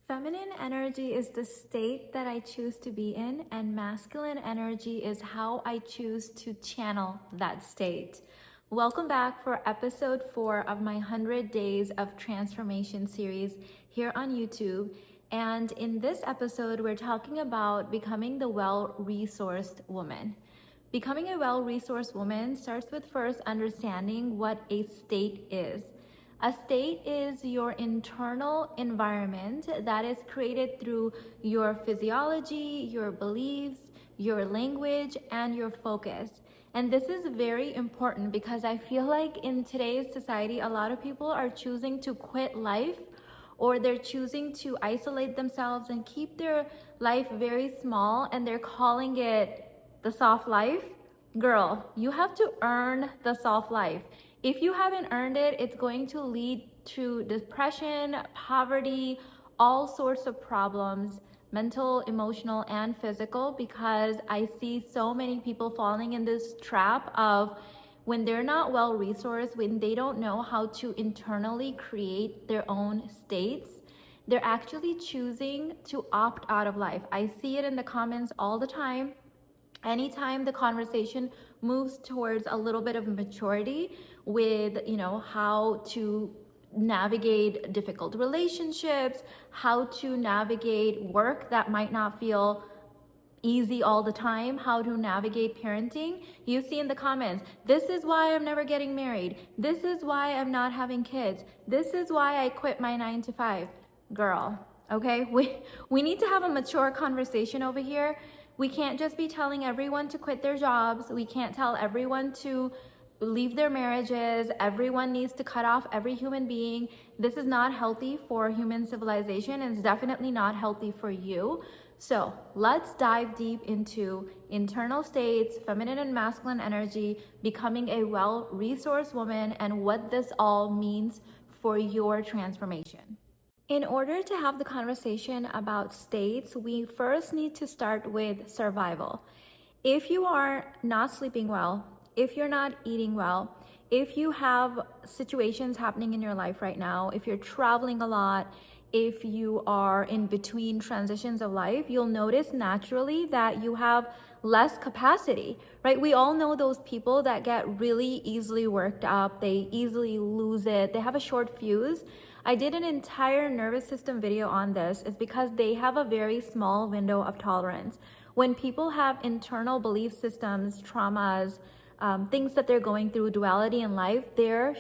Feminine energy is the state that I choose to be in, and masculine energy is how I choose to channel that state. Welcome back for episode 4 of my 100 Days of Transformation series here on YouTube. And in this episode, we're talking about becoming the well-resourced woman. Becoming a well-resourced woman starts with first understanding what a state is. A state is your internal environment that is created through your physiology, your beliefs, your language, and your focus. And this is very important because I feel like in today's society, a lot of people are choosing to quit life, or they're choosing to isolate themselves and keep their life very small, and they're calling it the soft life. Girl, you have to earn the soft life. If you haven't earned it, it's going to lead to depression, poverty, all sorts of problems, mental, emotional, and physical, because I see so many people falling in this trap of when they're not well-resourced, when they don't know how to internally create their own states, they're actually choosing to opt out of life. I see it in the comments all the time. Anytime the conversation moves towards a little bit of maturity with, how to navigate difficult relationships, how to navigate work that might not feel easy all the time, how to navigate parenting, you see in the comments, this is why I'm never getting married. This is why I'm not having kids. This is why I quit my 9 to 5. Girl, okay? We need to have a mature conversation over here. We can't just be telling everyone to quit their jobs. We can't tell everyone to leave their marriages. Everyone needs to cut off every human being. This is not healthy for human civilization, and it's definitely not healthy for you. So let's dive deep into internal states, feminine and masculine energy, becoming a well-resourced woman, and what this all means for your transformation. In order to have the conversation about states, we first need to start with survival. If you are not sleeping well, if you're not eating well, if you have situations happening in your life right now, if you're traveling a lot, if you are in between transitions of life, you'll notice naturally that you have less capacity, right? We all know those people that get really easily worked up, they easily lose it, they have a short fuse. I did an entire nervous system video on this. It's because they have a very small window of tolerance. When people have internal belief systems, traumas, things that they're going through, duality in life, their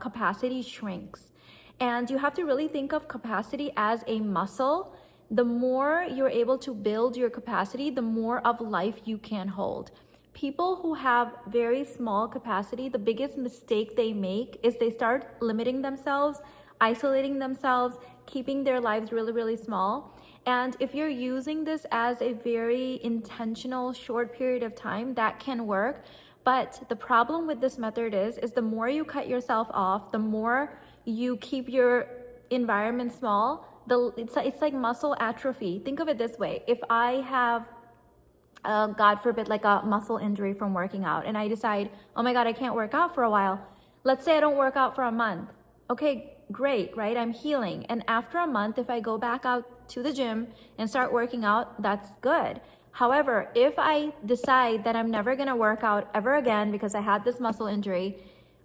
capacity shrinks. And you have to really think of capacity as a muscle. The more you're able to build your capacity, the more of life you can hold. People who have very small capacity, the biggest mistake they make is they start limiting themselves, isolating themselves, keeping their lives really, really small. And if you're using this as a very intentional short period of time, that can work. But the problem with this method is the more you cut yourself off, the more you keep your environment small, it's like muscle atrophy. Think of it this way. If I have, God forbid, like a muscle injury from working out, and I decide, oh my God, I can't work out for a while. Let's say I don't work out for a month. Okay, great, right? I'm healing. And after a month, if I go back out to the gym and start working out, that's good. However, if I decide that I'm never going to work out ever again because I had this muscle injury,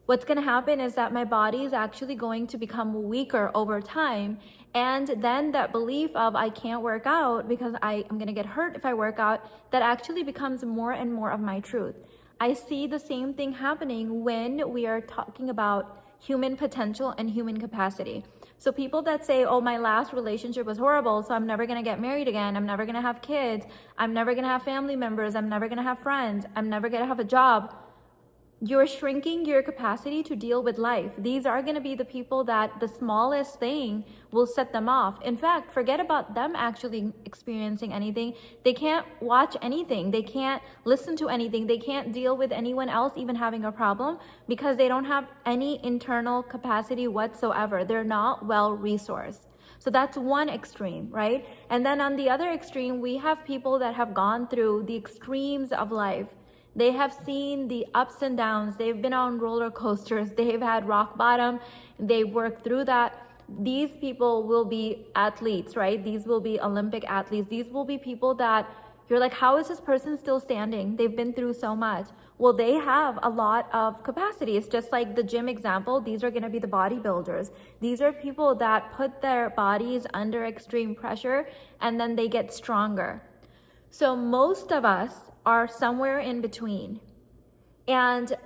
what's going to happen is that my body is actually going to become weaker over time. And then that belief of I can't work out because I'm going to get hurt if I work out, that actually becomes more and more of my truth. I see the same thing happening when we are talking about human potential and human capacity. So people that say, oh, my last relationship was horrible, so I'm never going to get married again, I'm never going to have kids, I'm never going to have family members, I'm never going to have friends, I'm never going to have a job. You're shrinking your capacity to deal with life. These are going to be the people that the smallest thing will set them off. In fact, forget about them actually experiencing anything. They can't watch anything. They can't listen to anything. They can't deal with anyone else even having a problem because they don't have any internal capacity whatsoever. They're not well-resourced. So that's one extreme, right? And then on the other extreme, we have people that have gone through the extremes of life. They have seen the ups and downs. They've been on roller coasters. They've had rock bottom. They worked through that. these people will be athletes, right? These will be Olympic athletes. These will be people that you're like, how is this person still standing? They've been through so much. Well, they have a lot of capacity. It's just like the gym example. These are going to be the bodybuilders. These are people that put their bodies under extreme pressure and then they get stronger. So most of us are somewhere in between. And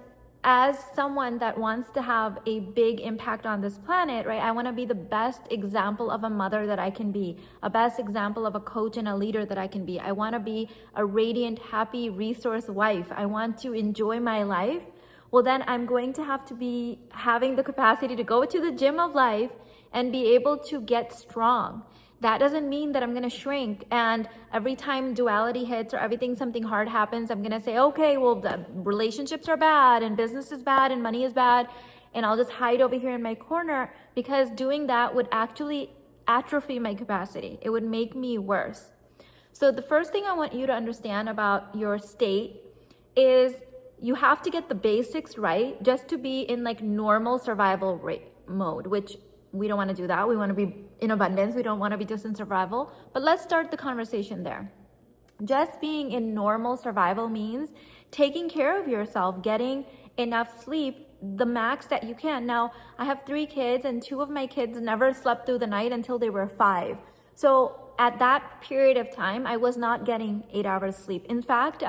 as someone that wants to have a big impact on this planet, right, I want to be the best example of a mother that I can be, a best example of a coach and a leader that I can be. I want to be a radiant, happy, resource wife. I want to enjoy my life. Well, then I'm going to have to be having the capacity to go to the gym of life and be able to get strong. That doesn't mean that I'm going to shrink and every time duality hits or something hard happens, I'm going to say, okay, well, the relationships are bad and business is bad and money is bad. And I'll just hide over here in my corner, because doing that would actually atrophy my capacity. It would make me worse. So the first thing I want you to understand about your state is you have to get the basics right just to be in like normal survival mode, which we don't want to do that. We want to be in abundance. We don't want to be just in survival. But let's start the conversation there. Just being in normal survival means taking care of yourself, getting enough sleep, the max that you can. Now, I have 3 kids and 2 of my kids never slept through the night until they were 5. So at that period of time, I was not getting 8 hours sleep. In fact,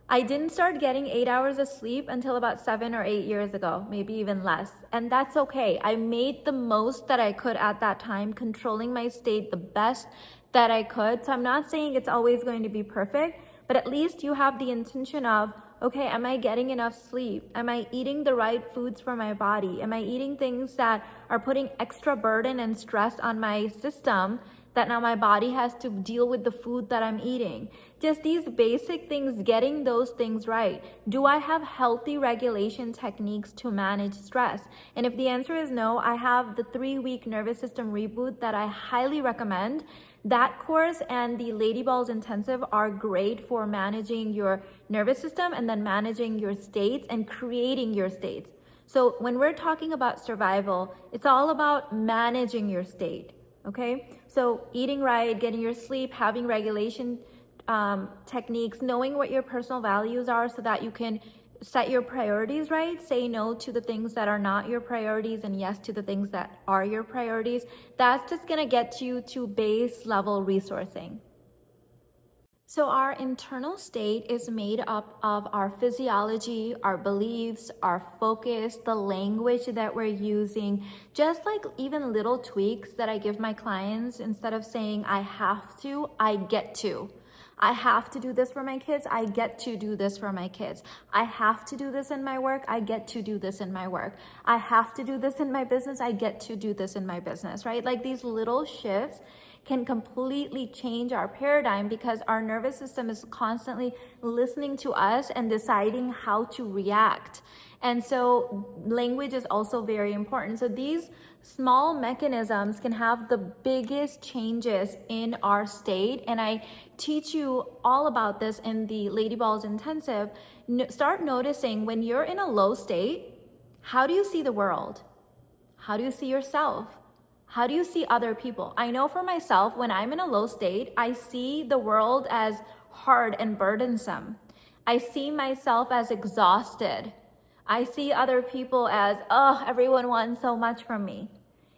I didn't start getting 8 hours of sleep until about 7 or 8 years ago, maybe even less. And that's okay. I made the most that I could at that time, controlling my state the best that I could. So I'm not saying it's always going to be perfect, but at least you have the intention of, okay, am I getting enough sleep? Am I eating the right foods for my body? Am I eating things that are putting extra burden and stress on my system that now my body has to deal with the food that I'm eating? Just these basic things, getting those things right. Do I have healthy regulation techniques to manage stress? And if the answer is no, I have the 3-week nervous system reboot that I highly recommend. That course and the Lady Balls Intensive are great for managing your nervous system and then managing your states and creating your states. So when we're talking about survival, it's all about managing your state. Okay, so eating right, getting your sleep, having regulation techniques, knowing what your personal values are so that you can set your priorities right, say no to the things that are not your priorities and yes to the things that are your priorities. That's just gonna get you to base level resourcing. So our internal state is made up of our physiology, our beliefs, our focus, the language that we're using, just like even little tweaks that I give my clients. Instead of saying I have to, I get to. I have to do this for my kids, I get to do this for my kids. I have to do this in my work, I get to do this in my work. I have to do this in my business, I get to do this in my business, right? Like these little shifts can completely change our paradigm because our nervous system is constantly listening to us and deciding how to react. And so language is also very important. So these small mechanisms can have the biggest changes in our state. And I teach you all about this in the Lady Balls Intensive. Start noticing when you're in a low state, how do you see the world? How do you see yourself? How do you see other people? I know for myself, when I'm in a low state, I see the world as hard and burdensome. I see myself as exhausted. I see other people as, oh, everyone wants so much from me.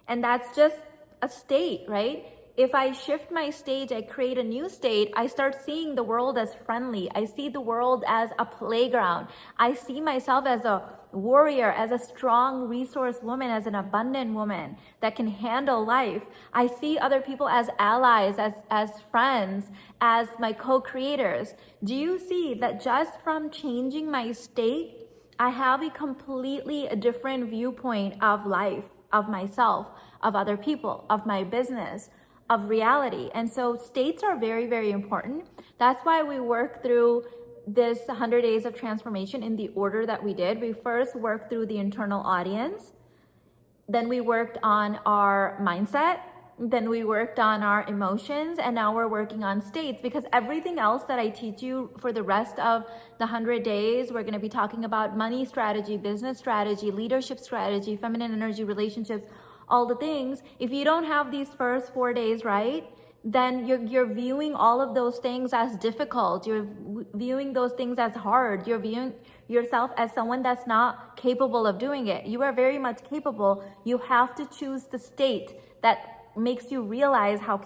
And that's just a state, right? If I shift my stage, I create a new state, I start seeing the world as friendly. I see the world as a playground. I see myself as a warrior, as a strong resource woman, as an abundant woman that can handle life. I see other people as allies, as friends, as my co-creators. Do you see that just from changing my state, I have a completely different viewpoint of life, of myself, of other people, of my business, of reality? And so states are very, very important. That's why we work through this 100 days of transformation in the order that we did. We first worked through the internal audience, then we worked on our mindset, then we worked on our emotions, and now we're working on states, because everything else that I teach you for the rest of the 100 days, we're going to be talking about money strategy, business strategy, leadership strategy, feminine energy, relationships. all the things. If you don't have these first 4 days right, then you're viewing all of those things as difficult. You're viewing those things as hard. You're viewing yourself as someone that's not capable of doing it. You are very much capable. You have to choose the state that makes you realize how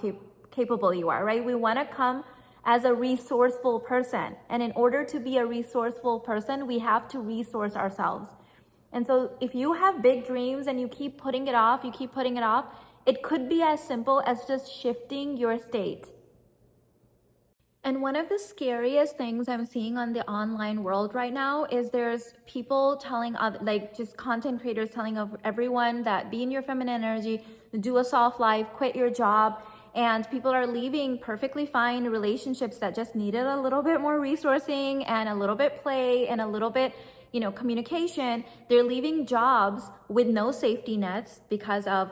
capable you are, right? We want to come as a resourceful person. And in order to be a resourceful person, we have to resource ourselves. And so if you have big dreams and you keep putting it off, it could be as simple as just shifting your state. And one of the scariest things I'm seeing on the online world right now is there's people telling, just content creators telling of everyone that be in your feminine energy, do a soft life, quit your job. And people are leaving perfectly fine relationships that just needed a little bit more resourcing and a little bit play and a little bit, communication. They're leaving jobs with no safety nets because of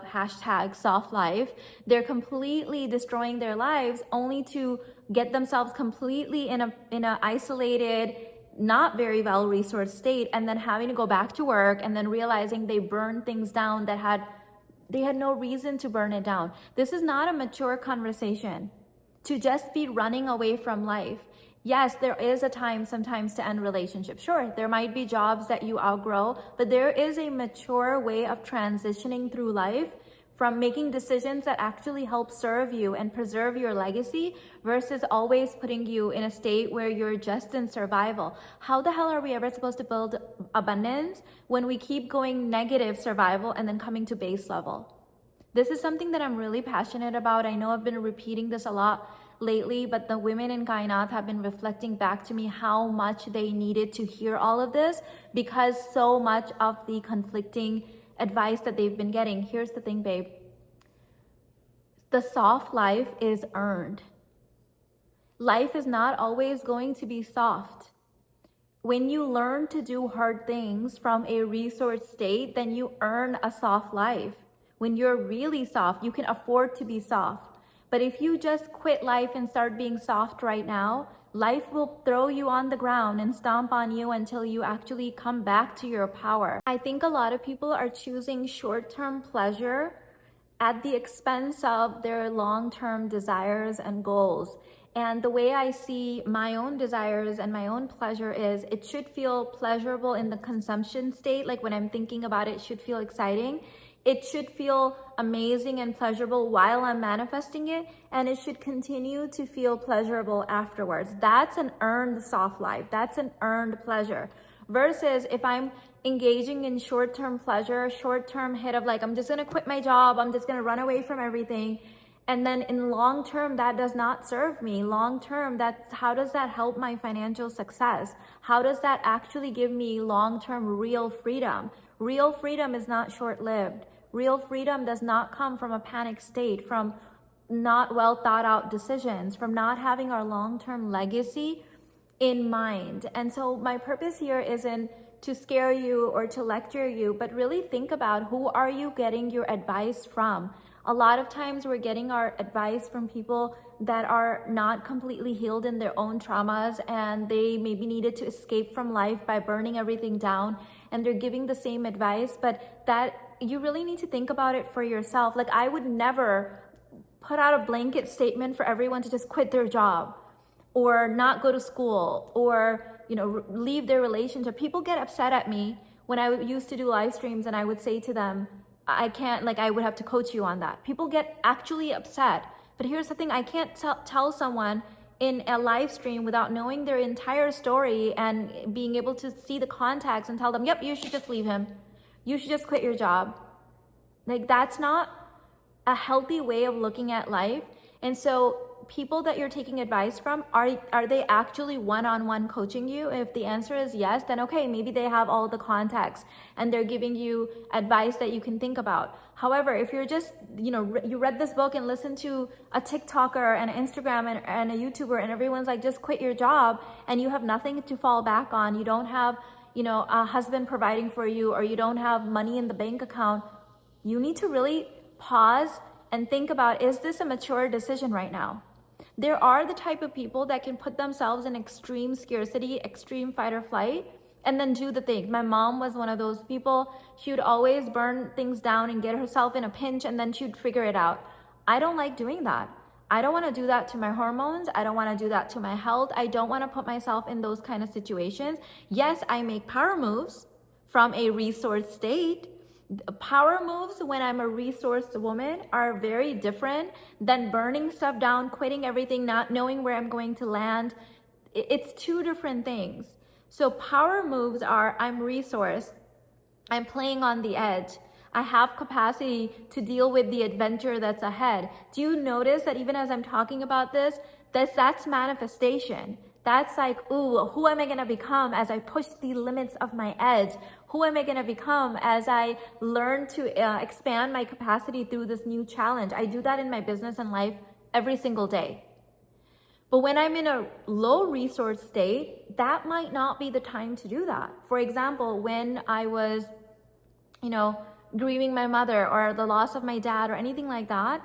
#soft life. They're completely destroying their lives only to get themselves completely in a isolated, not very well resourced state, and then having to go back to work and then realizing they burned things down that they had no reason to burn it down. This is not a mature conversation to just be running away from life. Yes, there is a time sometimes to end relationships. Sure, there might be jobs that you outgrow, but there is a mature way of transitioning through life from making decisions that actually help serve you and preserve your legacy versus always putting you in a state where you're just in survival. How the hell are we ever supposed to build abundance when we keep going negative survival and then coming to base level? This is something that I'm really passionate about. I know I've been repeating this a lot lately, but the women in Kainat have been reflecting back to me how much they needed to hear all of this because so much of the conflicting advice that they've been getting. Here's the thing, babe. The soft life is earned. Life is not always going to be soft. When you learn to do hard things from a resource state, then you earn a soft life. When you're really soft, you can afford to be soft. But if you just quit life and start being soft right now, life will throw you on the ground and stomp on you until you actually come back to your power. I think a lot of people are choosing short-term pleasure at the expense of their long-term desires and goals. And the way I see my own desires and my own pleasure is it should feel pleasurable in the consumption state. Like when I'm thinking about it, it should feel exciting. It should feel amazing and pleasurable while I'm manifesting it, and it should continue to feel pleasurable afterwards. That's an earned soft life. That's an earned pleasure. Versus if I'm engaging in short-term pleasure, short-term hit of I'm just gonna quit my job, I'm just gonna run away from everything. And then in long term, that does not serve me. Long term, how does that help my financial success? How does that actually give me long-term real freedom? Real freedom is not short-lived. Real freedom does not come from a panic state, from not well thought out decisions, from not having our long-term legacy in mind. And so my purpose here isn't to scare you or to lecture you, but really think about who are you getting your advice from? A lot of times we're getting our advice from people that are not completely healed in their own traumas, and they maybe needed to escape from life by burning everything down, and they're giving the same advice, but that you really need to think about it for yourself. I would never put out a blanket statement for everyone to just quit their job or not go to school or leave their relationship. People get upset at me when I used to do live streams and I would say to them, I can't, I would have to coach you on that. People get actually upset. But here's the thing, I can't tell someone in a live stream without knowing their entire story and being able to see the context and tell them, yep, you should just leave him. You should just quit your job. That's not a healthy way of looking at life. And so people that you're taking advice from, are they actually one-on-one coaching you? If the answer is yes, then okay, maybe they have all the context and they're giving you advice that you can think about. However, if you're just, you read this book and listened to a TikToker and an Instagram and a YouTuber and everyone's just quit your job, and you have nothing to fall back on, you don't have, a husband providing for you, or you don't have money in the bank account, you need to really pause and think about, is this a mature decision right now? There are the type of people that can put themselves in extreme scarcity, extreme fight or flight, and then do the thing. My mom was one of those people. She would always burn things down and get herself in a pinch, and then she'd figure it out. I don't like doing that. I don't want to do that to my hormones. I don't want to do that to my health. I don't want to put myself in those kind of situations. Yes, I make power moves from a resource state. Power moves when I'm a resourced woman are very different than burning stuff down, quitting everything, not knowing where I'm going to land. It's two different things. So power moves are, I'm resourced, I'm playing on the edge, I have capacity to deal with the adventure that's ahead. Do you notice that even as I'm talking about this, that's manifestation? That's like, ooh, who am I going to become as I push the limits of my edge? Who am I going to become as I learn to expand my capacity through this new challenge? I do that in my business and life every single day. But when I'm in a low resource state, that might not be the time to do that. For example, when I was, grieving my mother or the loss of my dad or anything like that,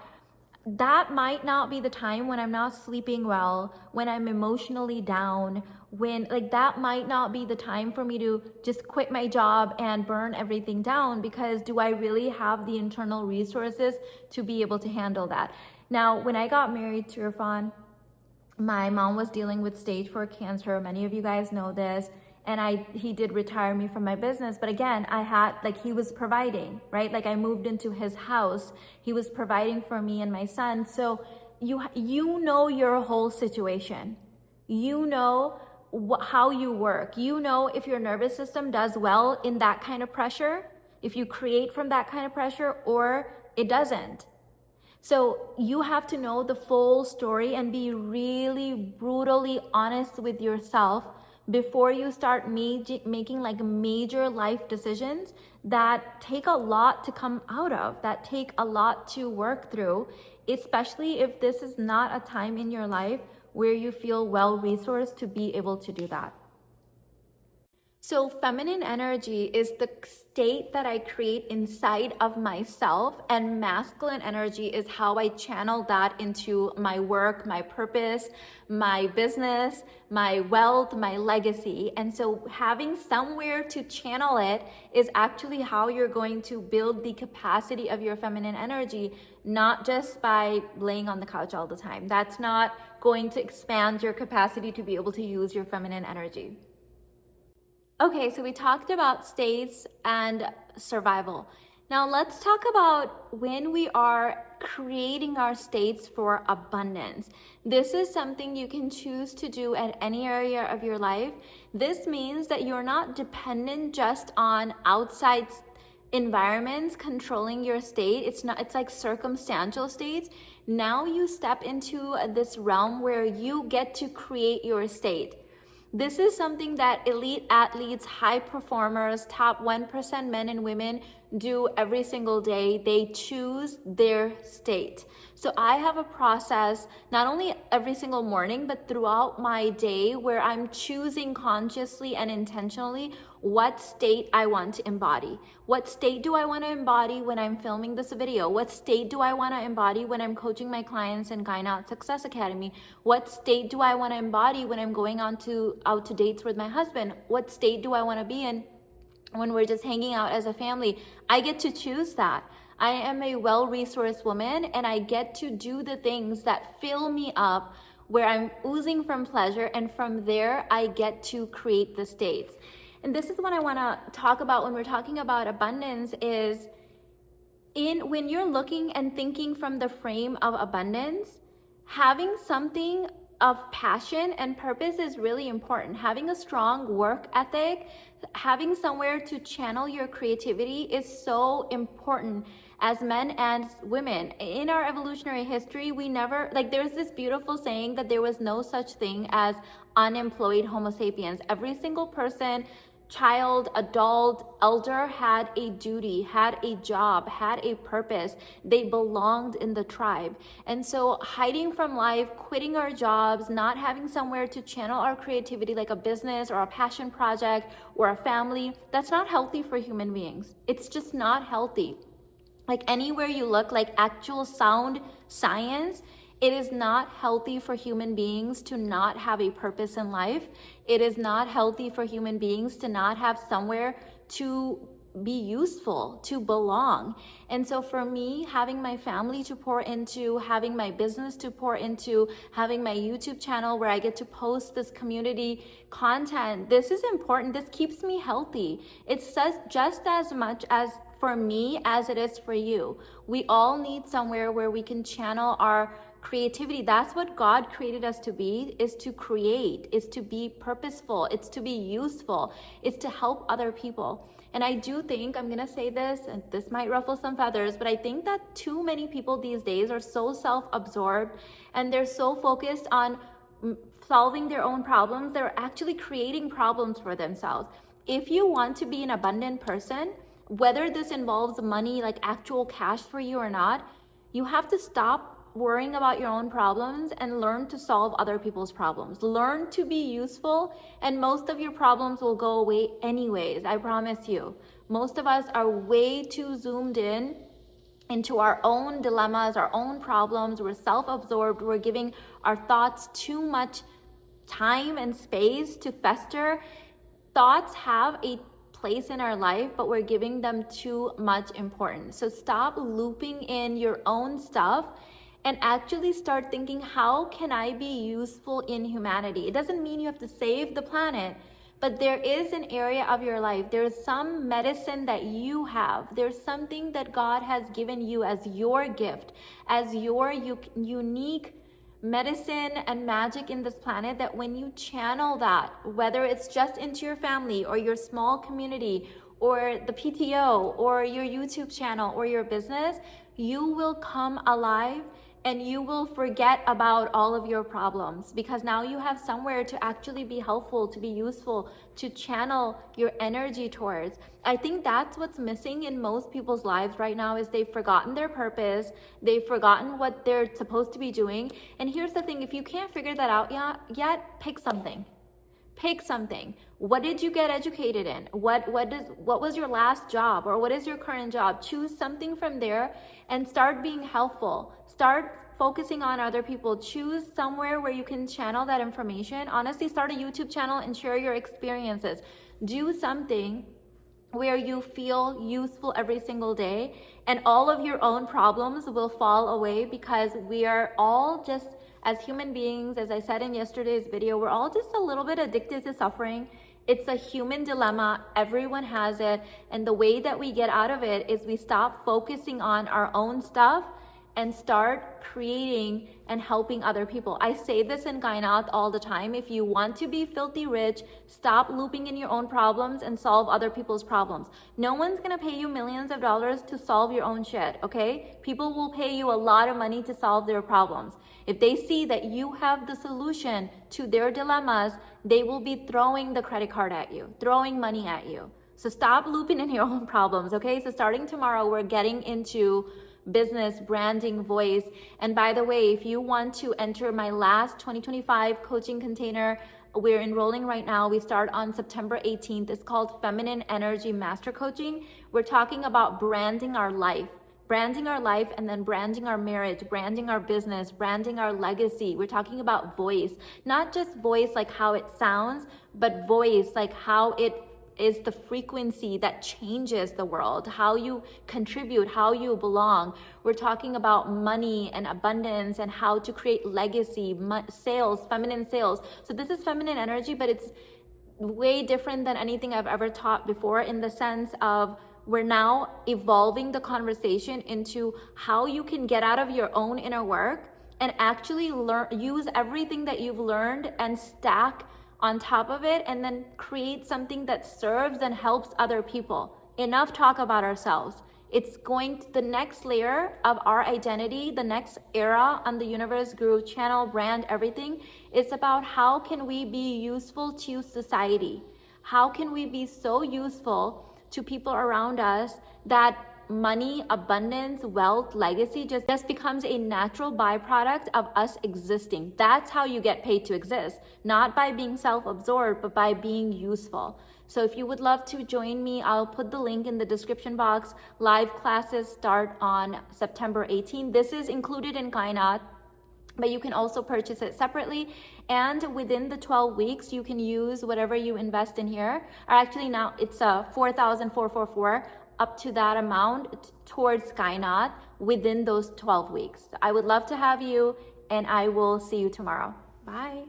that might not be the time when I'm not sleeping well, when I'm emotionally down, that might not be the time for me to just quit my job and burn everything down, because do I really have the internal resources to be able to handle that? Now, when I got married to Irfan, my mom was dealing with stage 4 cancer. Many of you guys know this. And he did retire me from my business. But again, he was providing, right? Like I moved into his house. He was providing for me and my son. So you know your whole situation. You know how you work. You know if your nervous system does well in that kind of pressure, if you create from that kind of pressure, or it doesn't. So you have to know the full story and be really brutally honest with yourself before you start making like major life decisions that take a lot to come out of, that take a lot to work through, especially if this is not a time in your life where you feel well-resourced to be able to do that. So feminine energy is the state that I create inside of myself, and masculine energy is how I channel that into my work, my purpose, my business, my wealth, my legacy. And so having somewhere to channel it is actually how you're going to build the capacity of your feminine energy, not just by laying on the couch all the time. That's not going to expand your capacity to be able to use your feminine energy. Okay, so we talked about states and survival. Now let's talk about when we are creating our states for abundance. This is something you can choose to do at any area of your life. This means that you're not dependent just on outside environments controlling your state. It's like circumstantial states. Now you step into this realm where you get to create your state. This is something that elite athletes, high performers, top 1% men and women do every single day. They choose their state. So I have a process, not only every single morning, but throughout my day, where I'm choosing consciously and intentionally what state I want to embody. What state do I want to embody when I'm filming this video? What state do I want to embody when I'm coaching my clients in Gyne Out Success Academy? What state do I want to embody when I'm going out to dates with my husband? What state do I want to be in when we're just hanging out as a family? I get to choose that. I am a well-resourced woman, and I get to do the things that fill me up, where I'm oozing from pleasure, and from there I get to create the states. And this is what I want to talk about when we're talking about abundance, is when you're looking and thinking from the frame of abundance, having something of passion and purpose is really important. Having a strong work ethic, having somewhere to channel your creativity is so important as men and women. In our evolutionary history, there's this beautiful saying that there was no such thing as unemployed Homo sapiens. Every single person, child, adult, elder had a duty, had a job, had a purpose. They belonged in the tribe. And so hiding from life, quitting our jobs, not having somewhere to channel our creativity like a business or a passion project or a family, that's not healthy for human beings. It's just not healthy. Like anywhere you look, like actual sound science, It is not healthy for human beings to not have a purpose in life. It is not healthy for human beings to not have somewhere to be useful, to belong. And so for me, having my family to pour into, having my business to pour into, having my YouTube channel where I get to post this community content, this is important. This keeps me healthy. It's just as much as for me as it is for you. We all need somewhere where we can channel our creativity. That's what God created us to be, is to create, is to be purposeful, it's to be useful, it's to help other people. And I do think, I'm gonna say this, and this might ruffle some feathers, but I think that too many people these days are so self-absorbed and they're so focused on solving their own problems, they're actually creating problems for themselves. If you want to be an abundant person, whether this involves money, like actual cash for you or not, you have to stop worrying about your own problems and learn to solve other people's problems. Learn to be useful, and most of your problems will go away anyways, I promise you. Most of us are way too zoomed in into our own dilemmas, our own problems. We're self-absorbed. We're giving our thoughts too much time and space to fester. Thoughts have a place in our life, but we're giving them too much importance. So stop looping in your own stuff and actually start thinking, how can I be useful in humanity? It doesn't mean you have to save the planet, but there is an area of your life. There's some medicine that you have. There's something that God has given you as your gift, as your unique medicine and magic in this planet, that when you channel that, whether it's just into your family or your small community or the PTO or your YouTube channel or your business, you will come alive and you will forget about all of your problems, because now you have somewhere to actually be helpful, to be useful, to channel your energy towards. I think that's what's missing in most people's lives right now, is they've forgotten their purpose, they've forgotten what they're supposed to be doing. And here's the thing, if you can't figure that out yet, pick something. Pick something. What did you get educated in? What was your last job, or what is your current job? Choose something from there and start being helpful. Start focusing on other people. Choose somewhere where you can channel that information. Honestly, start a YouTube channel and share your experiences. Do something where you feel useful every single day, and all of your own problems will fall away, because we are all just, as human beings, as I said in yesterday's video, we're all just a little bit addicted to suffering. It's a human dilemma. Everyone has it. And the way that we get out of it is we stop focusing on our own stuff and start creating and helping other people. I say this in Kainat all the time. If you want to be filthy rich, stop looping in your own problems and solve other people's problems. No one's gonna pay you millions of dollars to solve your own shit, okay? People will pay you a lot of money to solve their problems. If they see that you have the solution to their dilemmas, they will be throwing the credit card at you, throwing money at you. So stop looping in your own problems, okay? So starting tomorrow, we're getting into business, branding, voice. And by the way, if you want to enter my last 2025 coaching container, we're enrolling right now. We start on September 18th. It's called Feminine Energy Master Coaching. We're talking about branding our life. Branding our life, and then branding our marriage, branding our business, branding our legacy. We're talking about voice, not just voice like how it sounds, but voice like how it is the frequency that changes the world, how you contribute, how you belong. We're talking about money and abundance and how to create legacy, sales, feminine sales. So this is feminine energy, but it's way different than anything I've ever taught before, in the sense of we're now evolving the conversation into how you can get out of your own inner work and actually use everything that you've learned and stack on top of it, and then create something that serves and helps other people. Enough talk about ourselves. It's going to the next layer of our identity, the next era on the Universe Guru channel, brand, everything. It's about how can we be useful to society? How can we be so useful to people around us that money, abundance, wealth, legacy just becomes a natural byproduct of us existing. That's how you get paid to exist, not by being self-absorbed, but by being useful. So if you would love to join me, I'll put the link in the description box. Live classes start on September 18th. This is included in Kainat. but you can also purchase it separately. And within the 12 weeks, you can use whatever you invest in here. Or actually now it's a 4,444 up to that amount towards Skynaut within those 12 weeks. I would love to have you, and I will see you tomorrow. Bye.